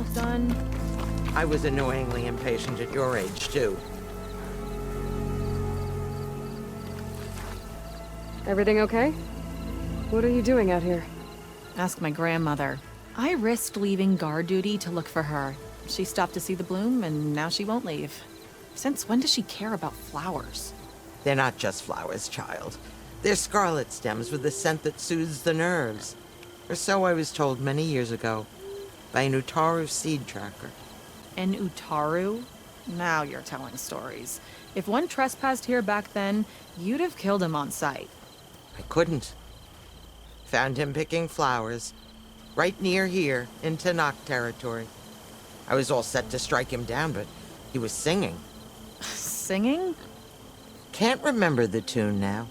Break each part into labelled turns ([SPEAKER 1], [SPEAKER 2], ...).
[SPEAKER 1] almost done?
[SPEAKER 2] I was annoyingly impatient at your age, too.
[SPEAKER 3] Everything okay? What are you doing out here?
[SPEAKER 1] Ask my grandmother. I risked leaving guard duty to look for her. She stopped to see the bloom, and now she won't leave. Since when does she care about flowers?
[SPEAKER 2] They're not just flowers, child. They're scarlet stems with a scent that soothes the nerves. Or so I was told many years ago by an Utaru seed tracker.
[SPEAKER 1] An Utaru? Now you're telling stories. If one trespassed here back then, you'd have killed him on sight.
[SPEAKER 2] I couldn't. Found him picking flowers, right near here, in Tanakh territory. I was all set to strike him down, but he was singing.
[SPEAKER 1] Singing?
[SPEAKER 2] Can't remember the tune now.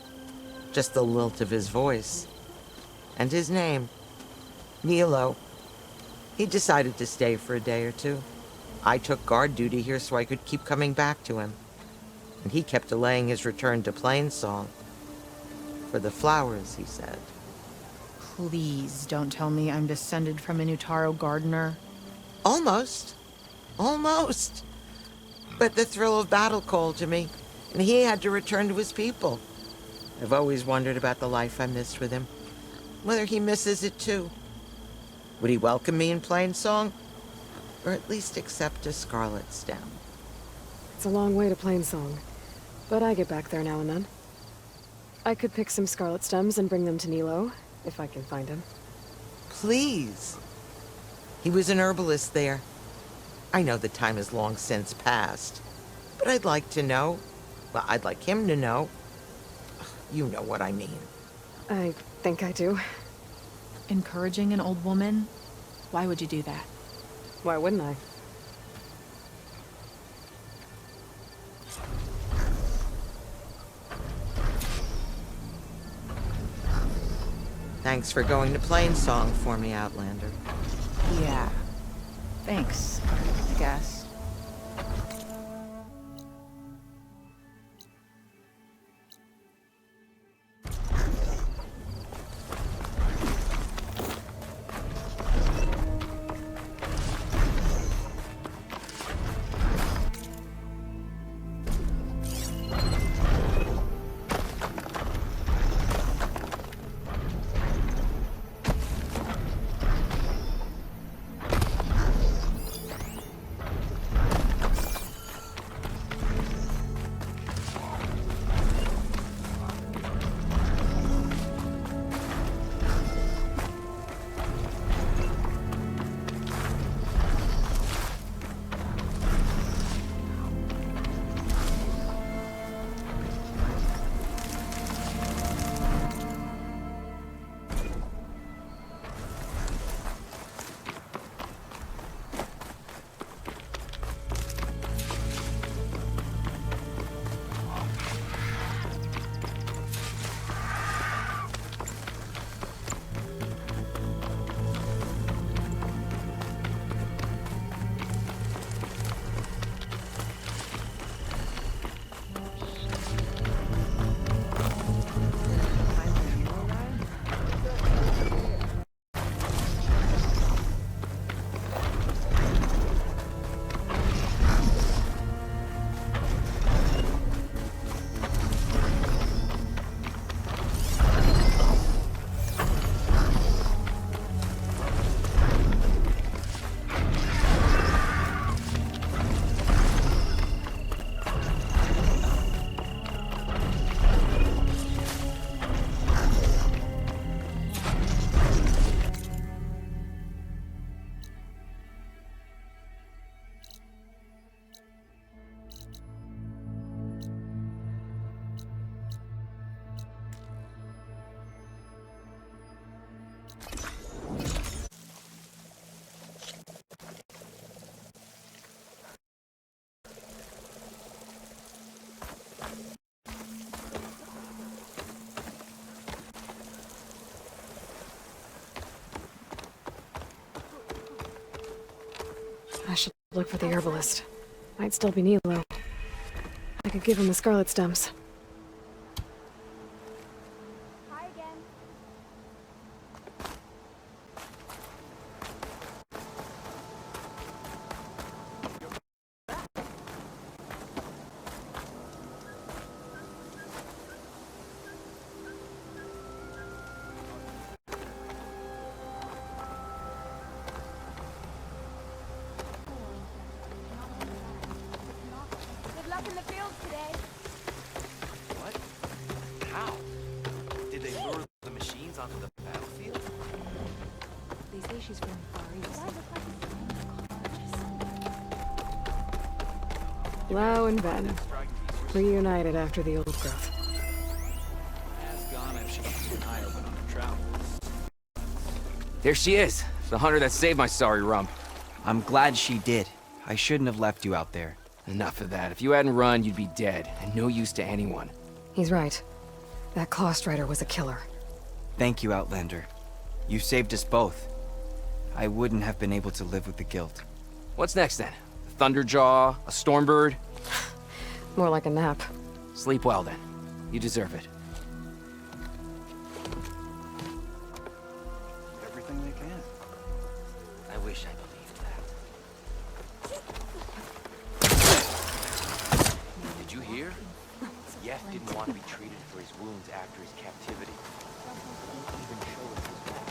[SPEAKER 2] Just the lilt of his voice. And his name. Nilo. He decided to stay for a day or two. I took guard duty here so I could keep coming back to him. And he kept delaying his return to Plainsong. For the flowers, he said.
[SPEAKER 1] Please don't tell me I'm descended from an Utaru gardener.
[SPEAKER 2] Almost. Almost. But the thrill of battle called to me, and he had to return to his people. I've always wondered about the life I missed with him. Whether he misses it too. Would he welcome me in Plainsong? Or at least accept a scarlet stem?
[SPEAKER 3] It's a long way to Plainsong, but I get back there now and then. I could pick some scarlet stems and bring them to Nilo, if I can find him.
[SPEAKER 2] Please. He was an herbalist there. I know the time has long since passed, but I'd like to know. Well, I'd like him to know. You know what I mean.
[SPEAKER 3] I think I do.
[SPEAKER 1] Encouraging an old woman? Why would you do that?
[SPEAKER 3] Why wouldn't I?
[SPEAKER 2] Thanks for going to Plainsong for me, Outlander.
[SPEAKER 1] Yeah. Thanks, I guess.
[SPEAKER 3] I should look for the herbalist. Might still be Nilo. I could give him the scarlet stems.
[SPEAKER 4] Hi again. she's from Far East.
[SPEAKER 3] Lau and Ben, reunited after the old growth.
[SPEAKER 5] There she is, the hunter that saved my sorry rump.
[SPEAKER 6] I'm glad she did. I shouldn't have left you out there.
[SPEAKER 5] Enough of that. If you hadn't run, you'd be dead, and no use to anyone.
[SPEAKER 3] He's right. That Claw Strider was a killer.
[SPEAKER 6] Thank you, Outlander. You saved us both. I wouldn't have been able to live with the guilt.
[SPEAKER 5] What's next then? A Thunderjaw? A Stormbird?
[SPEAKER 3] More like a nap.
[SPEAKER 5] Sleep well then. You deserve it.
[SPEAKER 6] Everything they can.
[SPEAKER 5] I wish I believed that.
[SPEAKER 7] Did you hear? Yef didn't want to be treated for his wounds after his captivity. He won't even show us his back.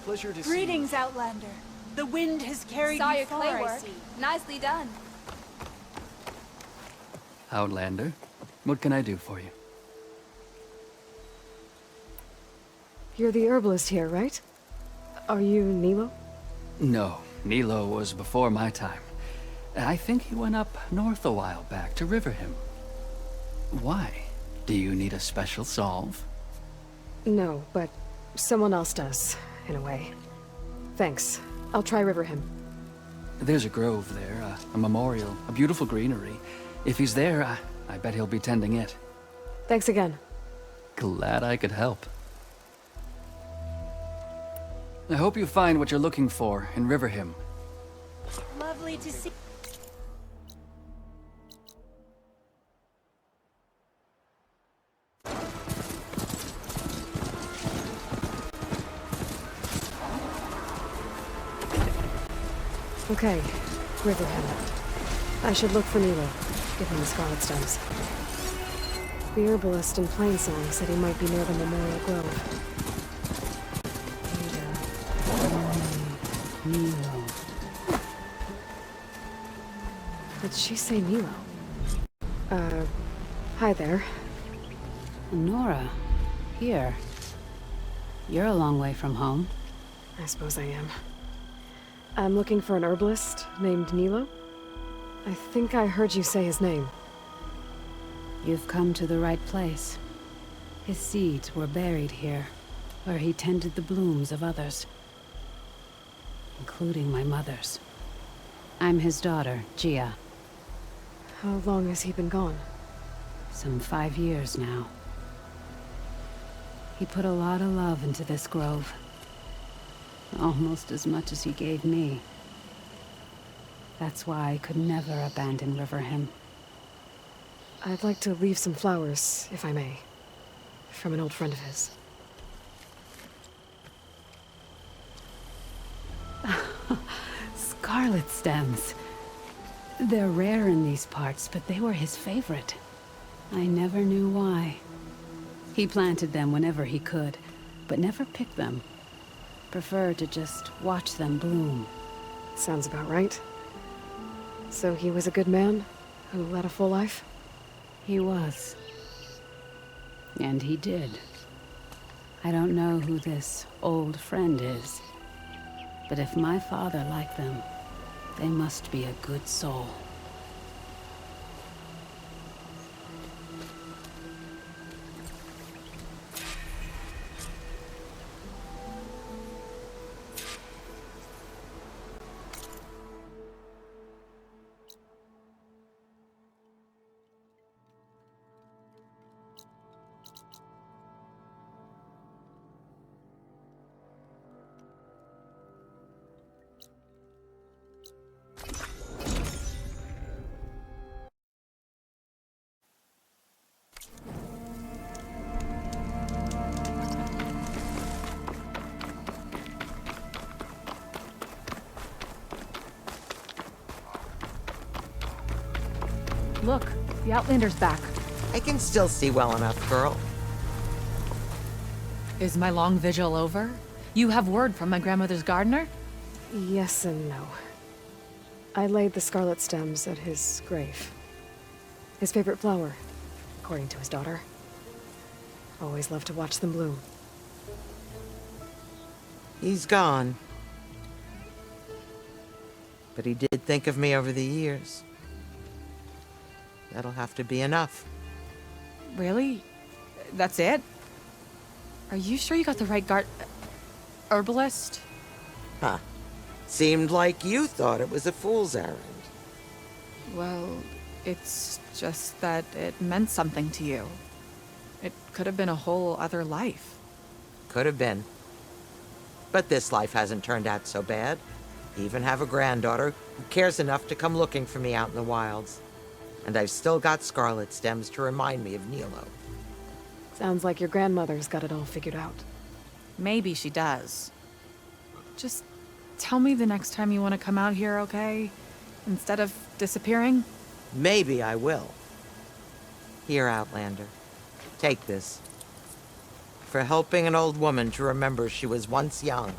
[SPEAKER 6] Pleasure to
[SPEAKER 8] Greetings, Outlander. The wind has carried
[SPEAKER 4] Saw
[SPEAKER 8] you
[SPEAKER 4] your
[SPEAKER 8] far,
[SPEAKER 4] clay
[SPEAKER 8] I
[SPEAKER 4] work.
[SPEAKER 8] see.
[SPEAKER 4] Nicely done.
[SPEAKER 9] Outlander, what can I do for you?
[SPEAKER 3] You're the herbalist here, right? Are you Nilo?
[SPEAKER 9] No, Nilo was before my time. I think he went up north a while back to Riverhim. Why? Do you need a special solve?
[SPEAKER 3] No, but someone else does, in a way. Thanks. I'll try Riverhim.
[SPEAKER 9] There's a grove there, a memorial, a beautiful greenery. If he's there, I bet he'll be tending it.
[SPEAKER 3] Thanks again.
[SPEAKER 9] Glad I could help. I hope you find what you're looking for in Riverhim.
[SPEAKER 8] Lovely to see.
[SPEAKER 3] Okay, Riverhim. I should look for Nilo. Give him the Scarlet Stems. The herbalist in Plainsong said he might be near the Memorial Grove.
[SPEAKER 10] Nilo.
[SPEAKER 3] Did she say Nilo? Hi there.
[SPEAKER 10] Nora, here. You're a long way from home.
[SPEAKER 3] I suppose I am. I'm looking for an herbalist named Nilo. I think I heard you say his name.
[SPEAKER 10] You've come to the right place. His seeds were buried here, where he tended the blooms of others, including my mother's. I'm his daughter, Gia.
[SPEAKER 3] How long has he been gone?
[SPEAKER 10] Some 5 years now. He put a lot of love into this grove. Almost as much as he gave me. That's why I could never abandon Riverhim.
[SPEAKER 3] I'd like to leave some flowers, if I may. From an old friend of his.
[SPEAKER 10] Scarlet stems. They're rare in these parts, but they were his favorite. I never knew why. He planted them whenever he could, but never picked them. Preferred to just watch them bloom.
[SPEAKER 3] Sounds about right. So he was a good man who led a full life?
[SPEAKER 10] He was. And he did. I don't know who this old friend is, but if my father liked them, they must be a good soul.
[SPEAKER 1] Look, the Outlander's back.
[SPEAKER 2] I can still see well enough, girl.
[SPEAKER 1] Is my long vigil over? You have word from my grandmother's gardener?
[SPEAKER 3] Yes and no. I laid the scarlet stems at his grave. His favorite flower, according to his daughter. Always loved to watch them bloom.
[SPEAKER 2] He's gone. But he did think of me over the years. That'll have to be enough.
[SPEAKER 1] Really? That's it? Are you sure you got the right herbalist?
[SPEAKER 2] Huh. Seemed like you thought it was a fool's errand.
[SPEAKER 1] Well, it's just that it meant something to you. It could have been a whole other life.
[SPEAKER 2] Could have been. But this life hasn't turned out so bad. I even have a granddaughter who cares enough to come looking for me out in the wilds. And I've still got scarlet stems to remind me of Nilo.
[SPEAKER 3] Sounds like your grandmother's got it all figured out.
[SPEAKER 1] Maybe she does. Just tell me the next time you want to come out here, okay? Instead of disappearing?
[SPEAKER 2] Maybe I will. Here, Outlander. Take this. For helping an old woman to remember she was once young.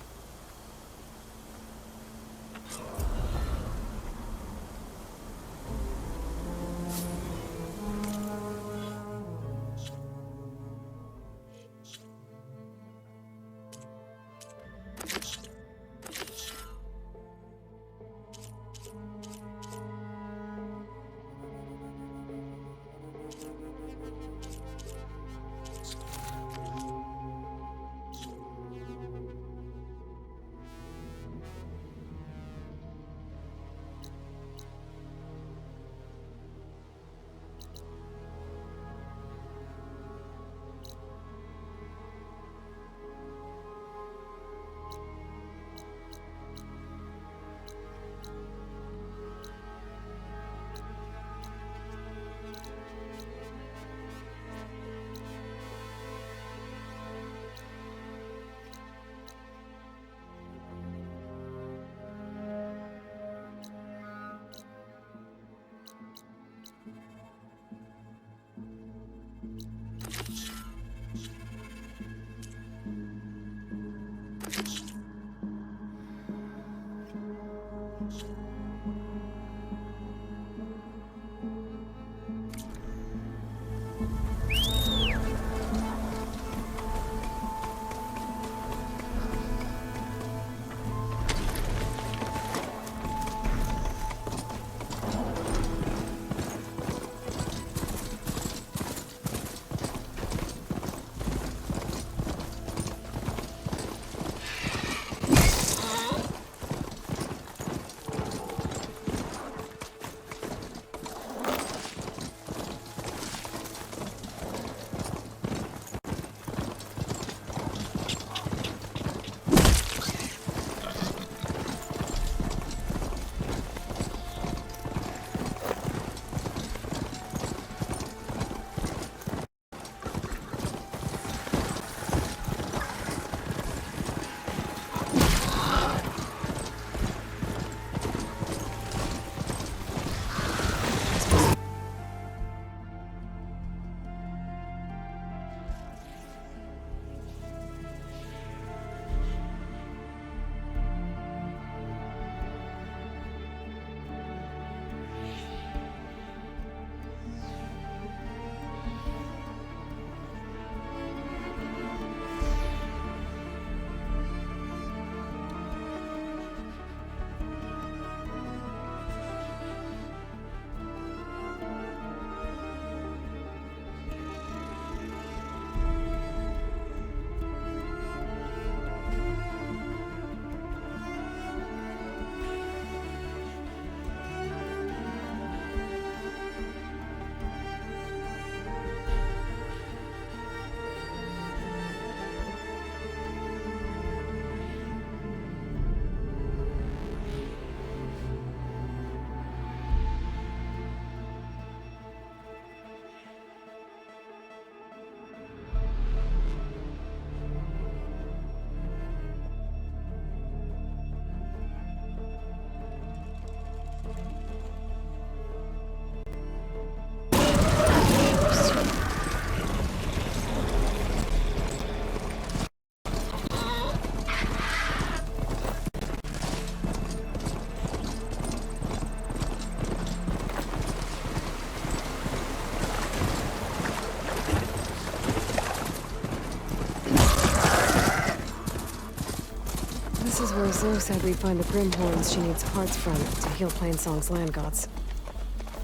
[SPEAKER 3] Zoe said we'd find the Grimhorns she needs parts from to heal Plainsong's land gods.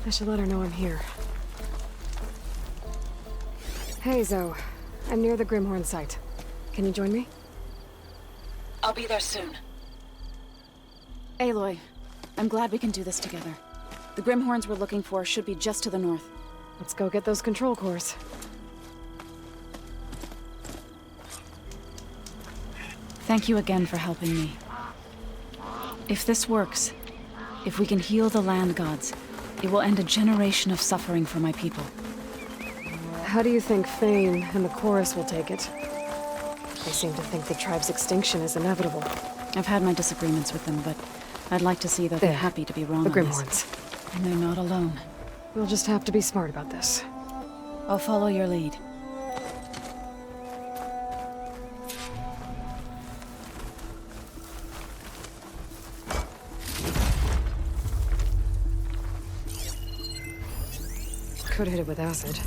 [SPEAKER 3] I should let her know I'm here. Hey, Zoe. I'm near the Grimhorn site. Can you join me?
[SPEAKER 11] I'll be there soon. Aloy, I'm glad we can do this together. The Grimhorns we're looking for should be just to the north.
[SPEAKER 3] Let's go get those control cores.
[SPEAKER 11] Thank you again for helping me. If this works, if we can heal the land gods, it will end a generation of suffering for my people.
[SPEAKER 3] How do you think Fane and the Chorus will take it? They seem to think the tribe's extinction is inevitable.
[SPEAKER 11] I've had my disagreements with them, but I'd like to see that they're happy to be wrong
[SPEAKER 3] The
[SPEAKER 11] on this.
[SPEAKER 3] Grimhorns.
[SPEAKER 11] And they're not alone.
[SPEAKER 3] We'll just have to be smart about this.
[SPEAKER 11] I'll follow your lead.
[SPEAKER 3] Could hit it with acid.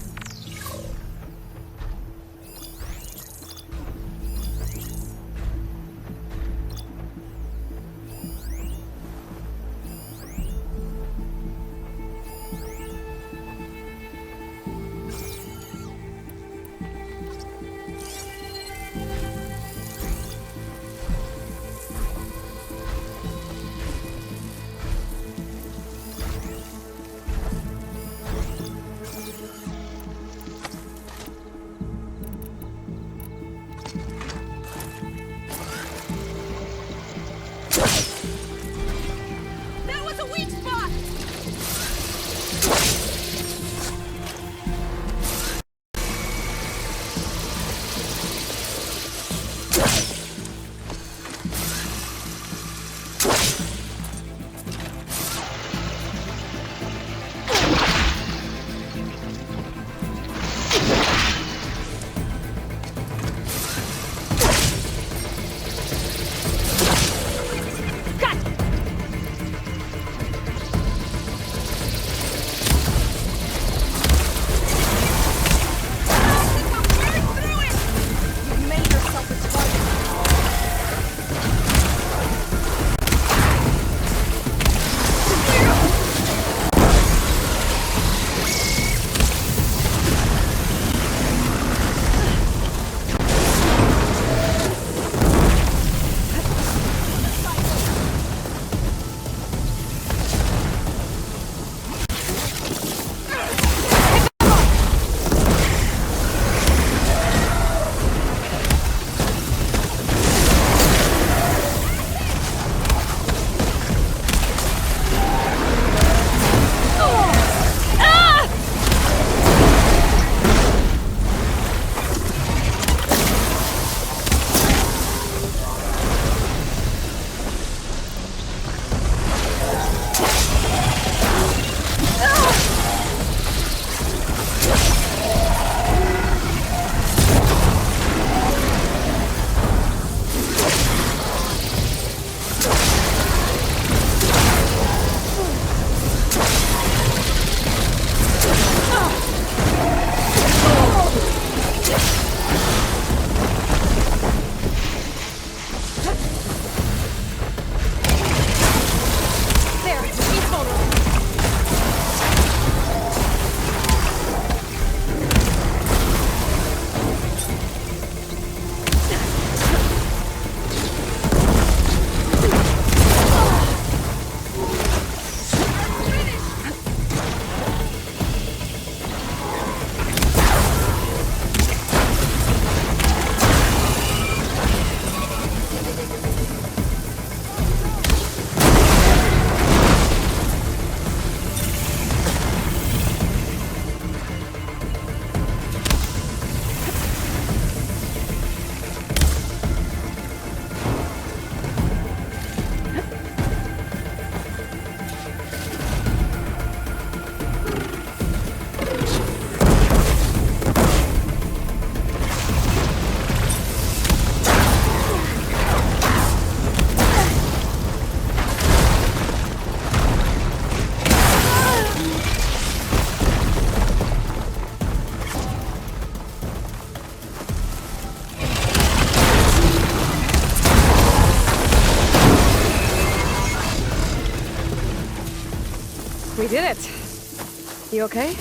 [SPEAKER 3] We did it! You okay?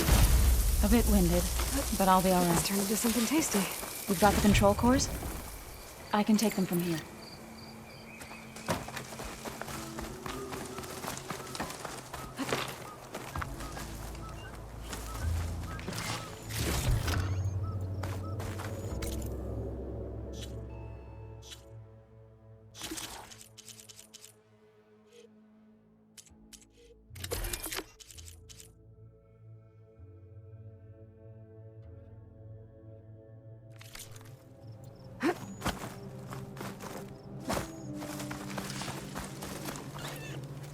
[SPEAKER 11] A bit winded, but I'll be all
[SPEAKER 3] Let's
[SPEAKER 11] right.
[SPEAKER 3] turn into something tasty.
[SPEAKER 11] We've got the control cores? I can take them from here.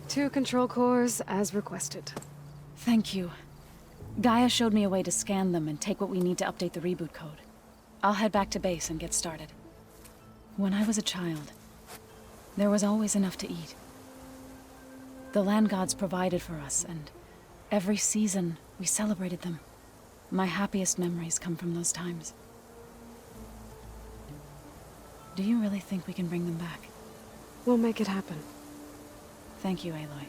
[SPEAKER 3] Two control cores, as requested.
[SPEAKER 11] Thank you. Gaia showed me a way to scan them and take what we need to update the reboot code. I'll head back to base and get started. When I was a child, there was always enough to eat. The land gods provided for us, and every season we celebrated them. My happiest memories come from those times. Do you really think we can bring them back?
[SPEAKER 3] We'll make it happen.
[SPEAKER 11] Thank you, Aloy.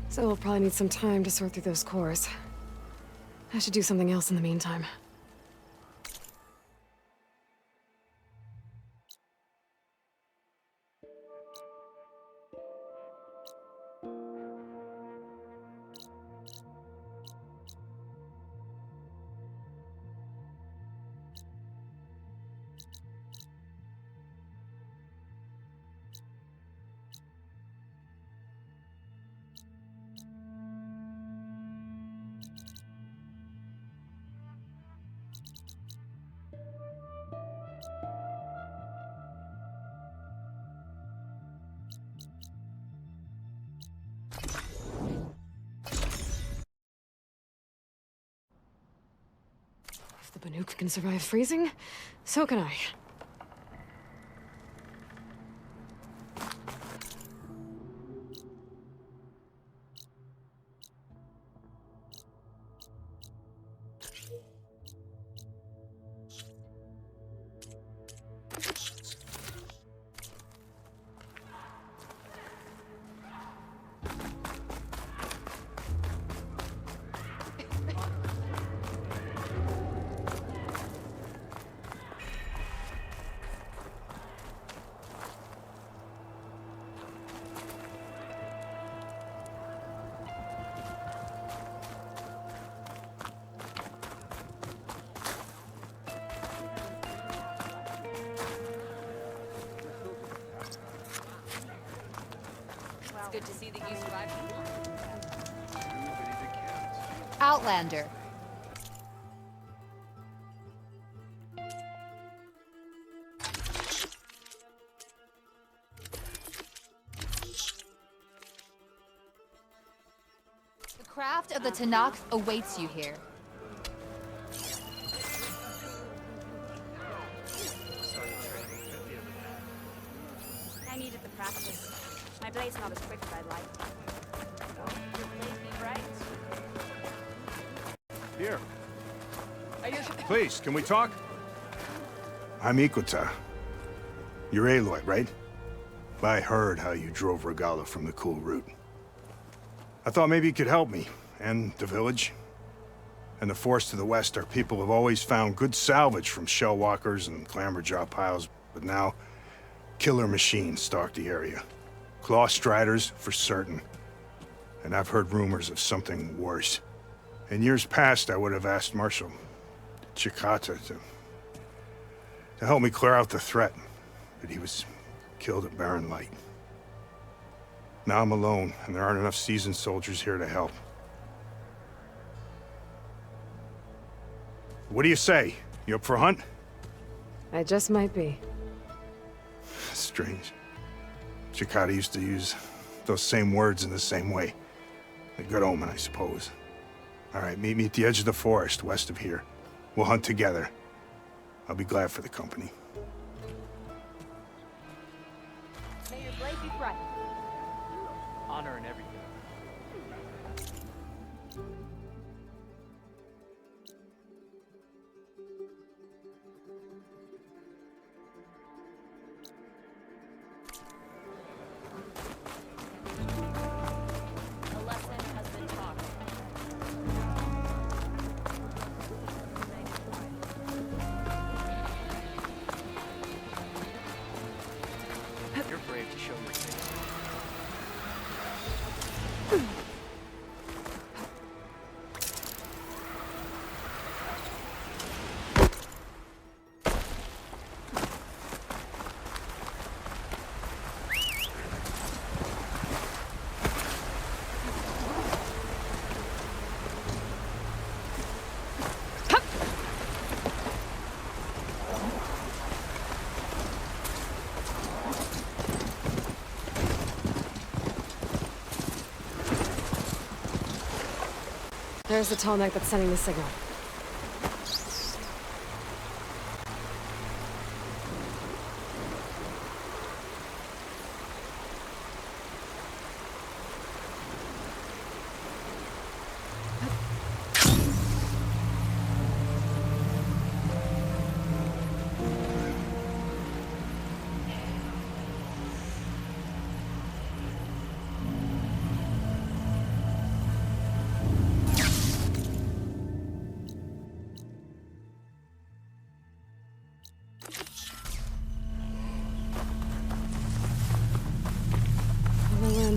[SPEAKER 3] So we'll probably need some time to sort through those cores. I should do something else in the meantime. If the Banuk can survive freezing, so can I.
[SPEAKER 1] Good to see that you survived.
[SPEAKER 12] Outlander. The craft of the Tanakh awaits you here.
[SPEAKER 4] I needed the practice. My blade's not as quick as I'd like. Your blade be right.
[SPEAKER 13] Here. Please, can we talk? I'm Ikuta. You're Aloy, right? I heard how you drove Regala from the cool route. I thought maybe you could help me, and the village. And the forest to the west, our people have always found good salvage from shellwalkers and clamberjaw piles, but now, killer machines stalk the area. Claw striders, for certain. And I've heard rumors of something worse. In years past, I would have asked Marshal Chikata to help me clear out the threat, but he was killed at Barren Light. Now I'm alone, and there aren't enough seasoned soldiers here to help. What do you say? You up for a hunt?
[SPEAKER 3] I just might be.
[SPEAKER 13] Strange. Chikata used to use those same words in the same way. A good omen, I suppose. All right, meet me at the edge of the forest, west of here. We'll hunt together. I'll be glad for the company.
[SPEAKER 4] May your blade be bright.
[SPEAKER 7] Honor and everything.
[SPEAKER 3] There's the tall neck that's sending the signal.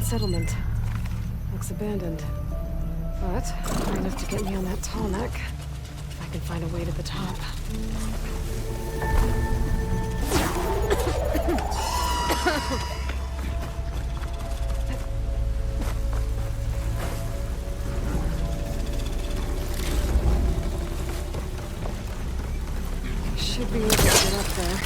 [SPEAKER 3] Settlement. Looks abandoned. But high enough to get me on that tall neck. If I can find a way to the top. I should be able to get up there.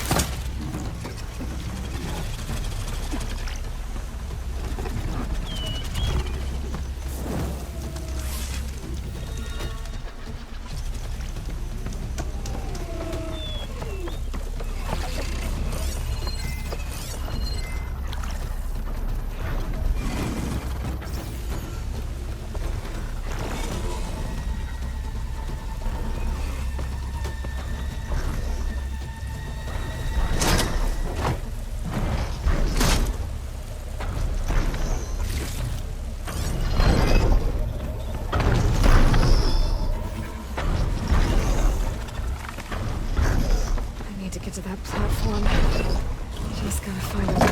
[SPEAKER 3] To that platform. Just gotta find a way.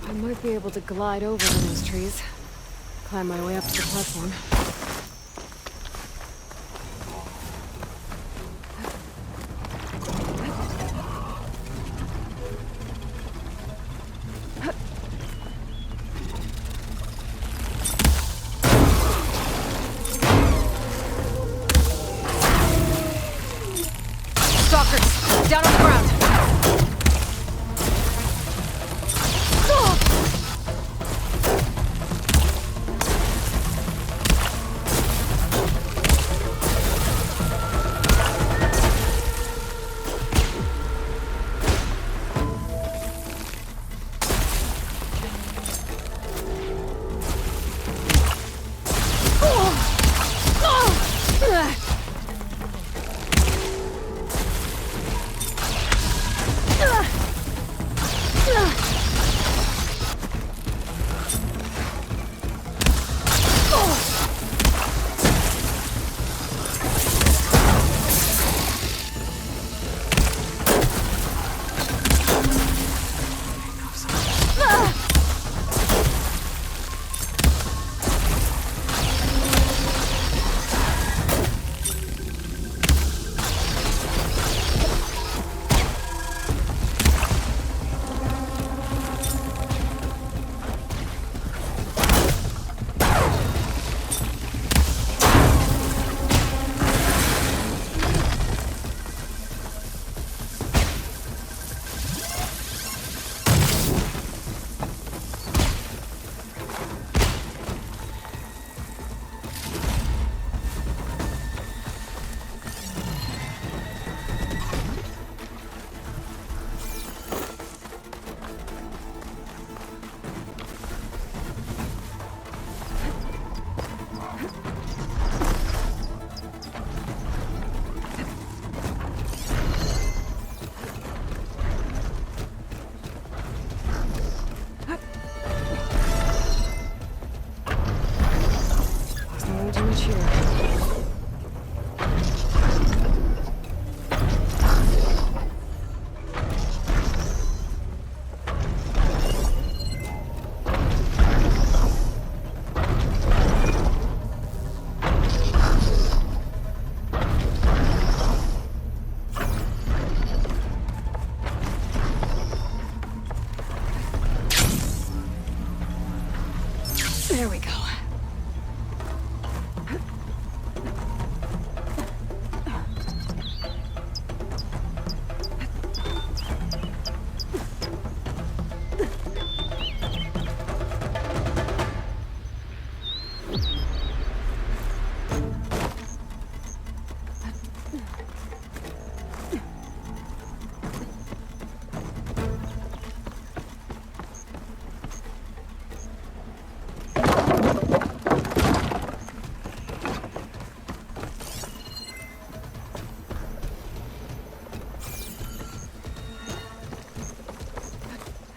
[SPEAKER 3] I might be able to glide over those trees. Climb my way up to the platform.
[SPEAKER 1] Down on the ground. There we go.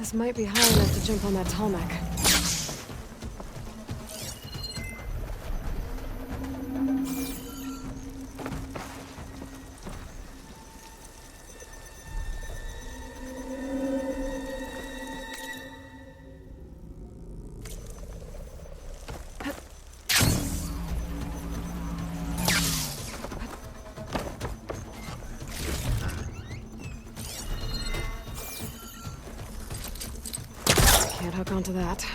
[SPEAKER 3] This might be high enough to jump on that tall neck. Can't hook onto that.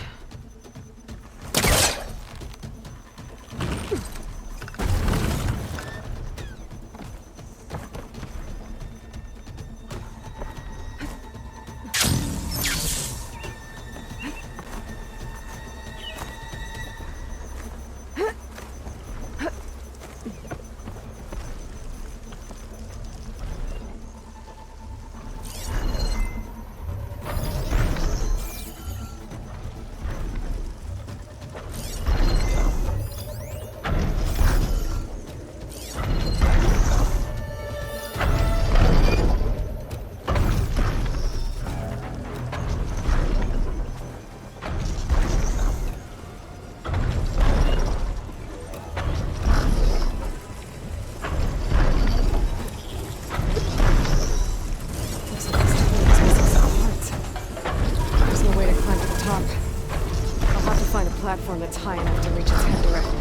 [SPEAKER 3] Platform that's high enough to reach its head directly.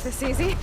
[SPEAKER 3] This easy?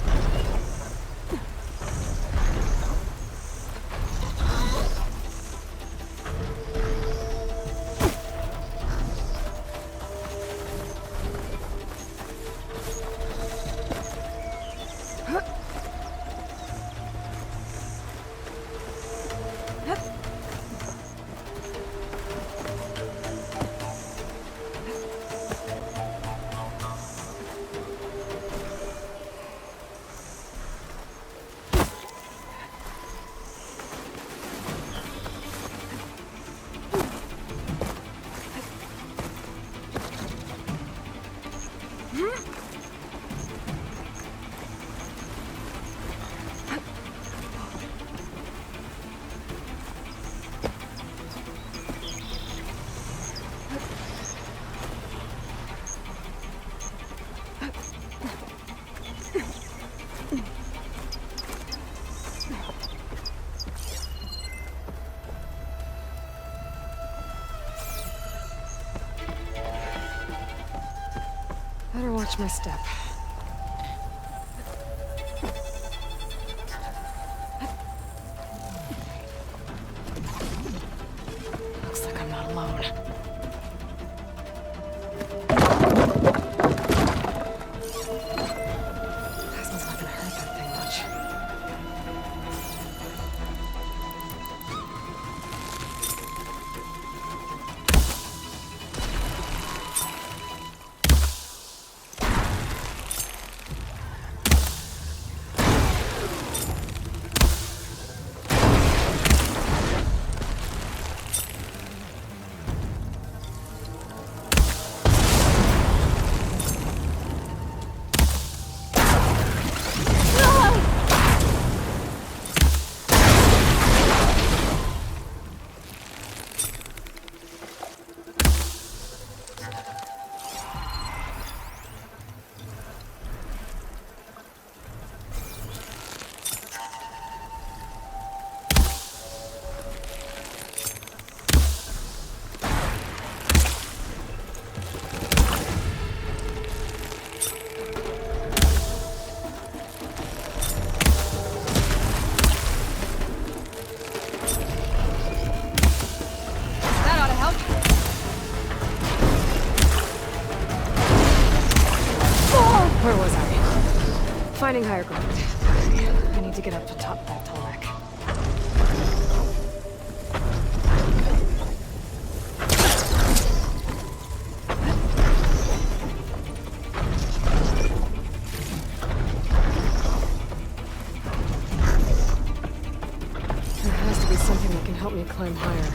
[SPEAKER 3] Better watch my step. Looks like I'm not alone. Plasma's not gonna hurt that thing much. Where was I? Finding higher ground. I need to get up to top of that tall neck. climb higher.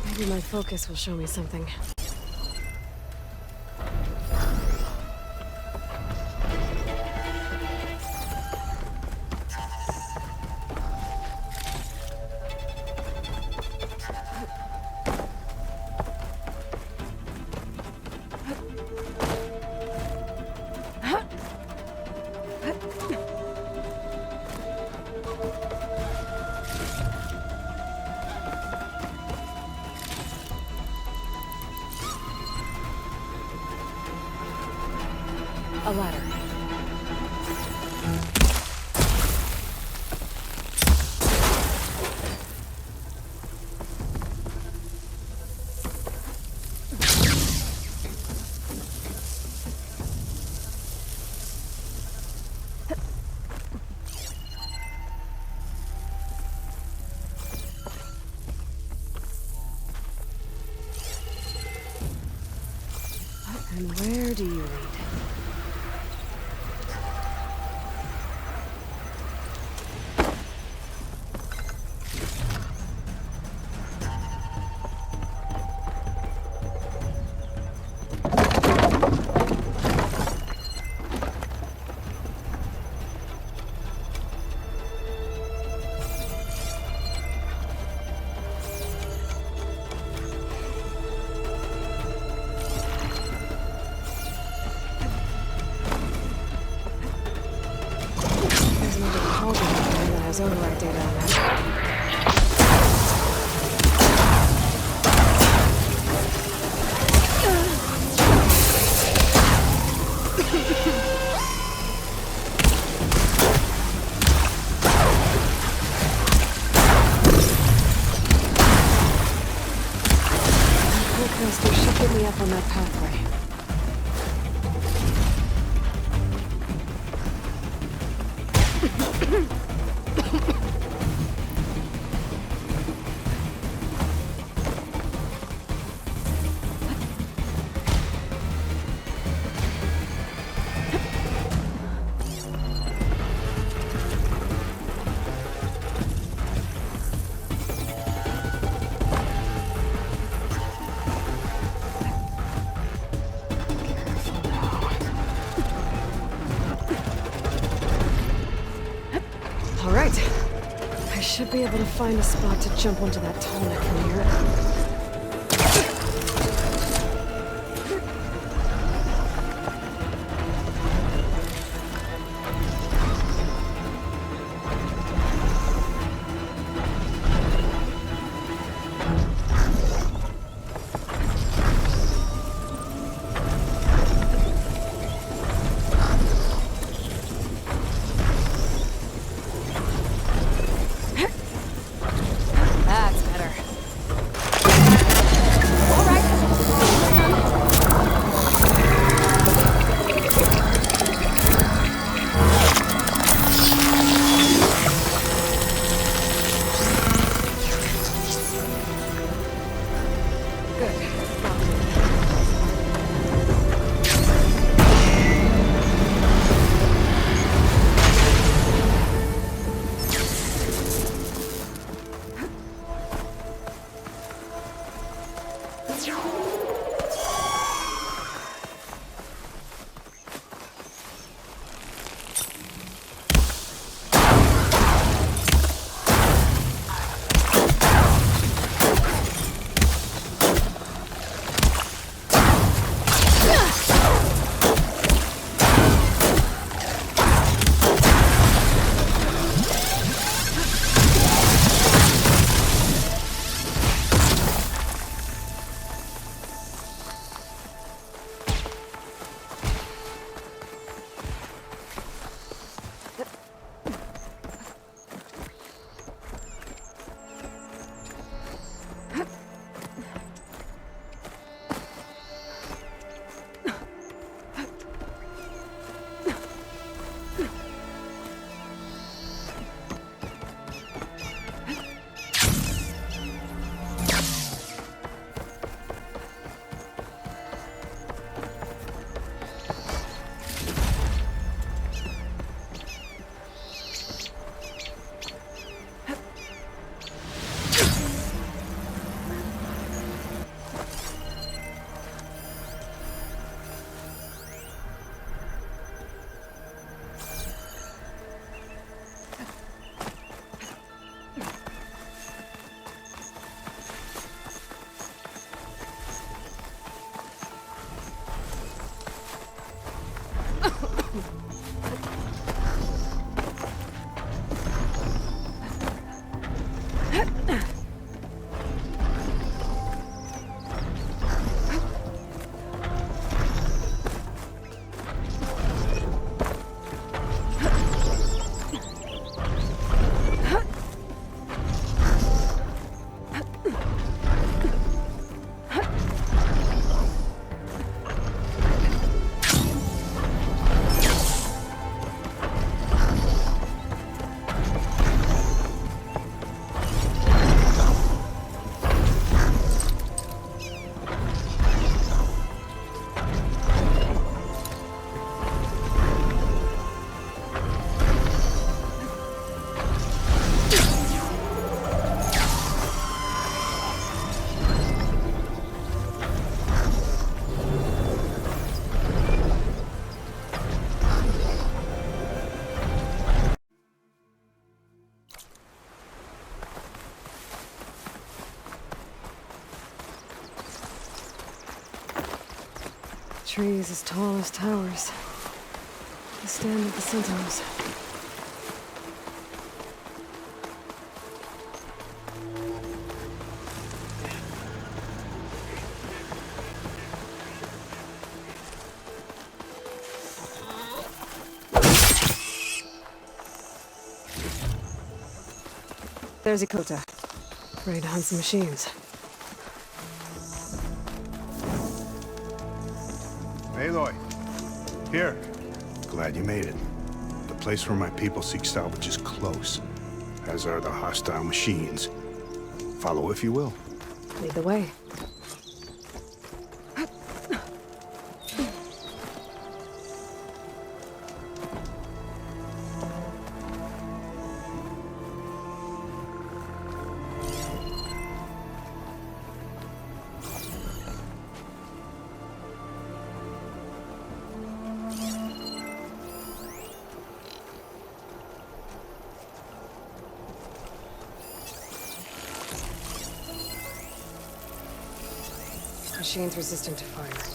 [SPEAKER 3] Maybe my focus will show me something. A ladder. And where do you lead? Override data on that. Coolcaster should get me up on that pathway. All right. I should be able to find a spot to jump onto that tall neck from here.
[SPEAKER 1] That's better.
[SPEAKER 3] Trees as tall as towers. The stand of the Sentinels. There's Ikota. Ready to hunt some machines.
[SPEAKER 13] Aloy, here. Glad you made it. The place where my people seek salvage is close, as are the hostile machines. Follow if you will.
[SPEAKER 3] Lead the way. Machines resistant to fire.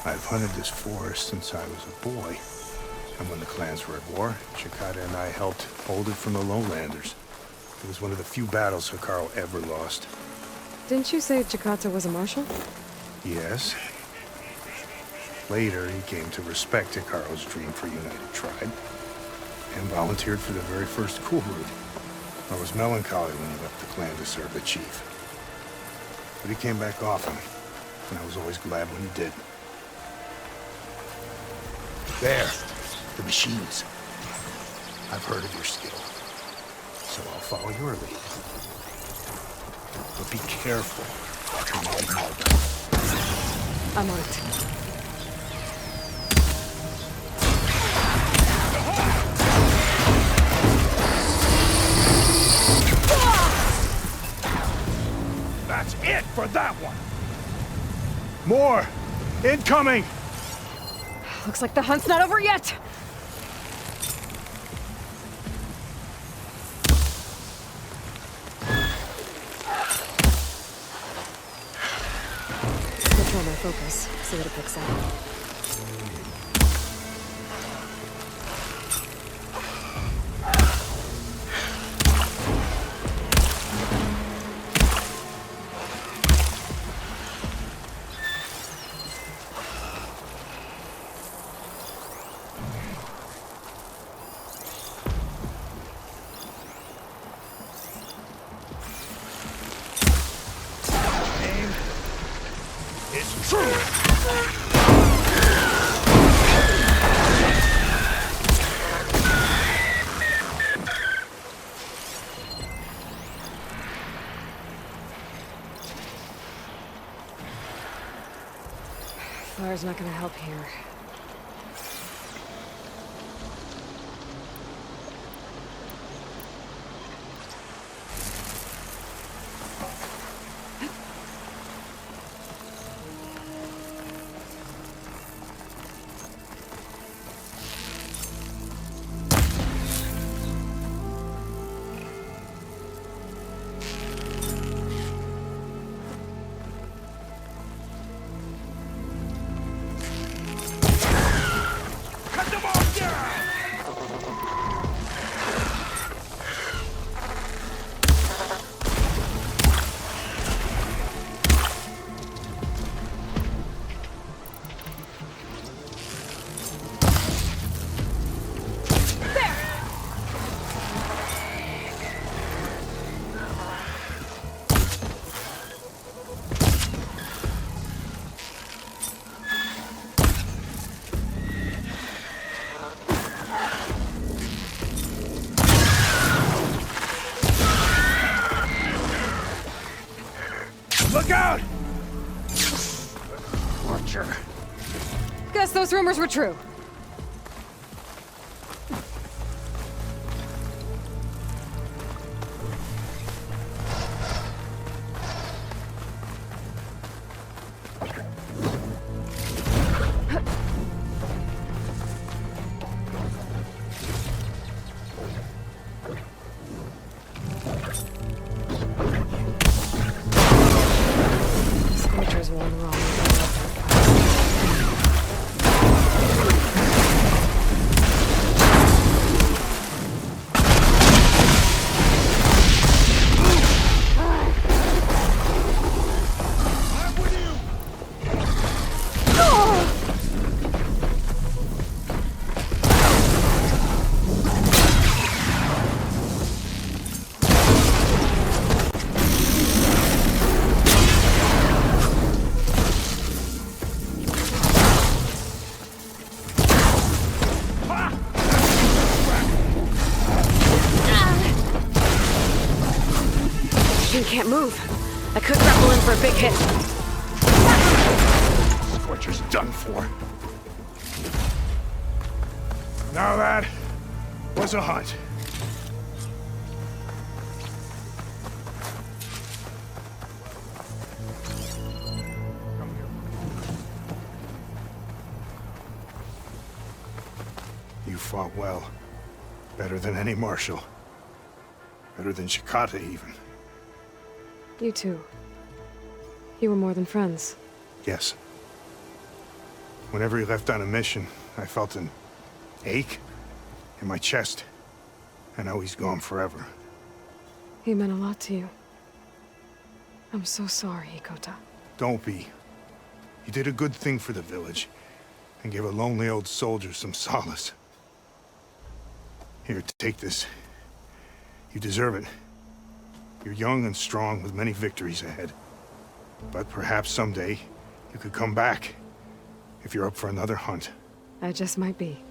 [SPEAKER 13] I've hunted this forest since I was a boy. And when the clans were at war, Chikata and I helped hold it from the lowlanders. It was one of the few battles Hekarro ever lost.
[SPEAKER 3] Didn't you say Chikata was a marshal?
[SPEAKER 13] Yes. Later, he came to respect Hekarro's dream for a united tribe, and volunteered for the very first Cool Route. I was melancholy when he left the clan to serve the chief. But he came back often, and I was always glad when he did. There, the machines. I've heard of your skill, so I'll follow your lead. But be careful.
[SPEAKER 3] I'm on it.
[SPEAKER 13] That's it for that one! More! Incoming!
[SPEAKER 3] Looks like the hunt's not over yet! focus so that it picks up. Fire's not gonna help here.
[SPEAKER 13] Look out!
[SPEAKER 3] Archer. Guess those rumors were true. Scorcher's one wrong. Can't move. I could grapple in for a big hit.
[SPEAKER 13] Scorcher's done for. Now that was a hunt. You fought well. Better than any marshal. Better than Shikata, even.
[SPEAKER 3] You too. You were more than friends.
[SPEAKER 13] Yes. Whenever he left on a mission, I felt an ache in my chest. I know he's gone forever.
[SPEAKER 3] He meant a lot to you. I'm so sorry, Hikota.
[SPEAKER 13] Don't be. You did a good thing for the village, and gave a lonely old soldier some solace. Here, take this. You deserve it. You're young and strong with many victories ahead. But perhaps someday, you could come back. If you're up for another hunt.
[SPEAKER 3] I just might be.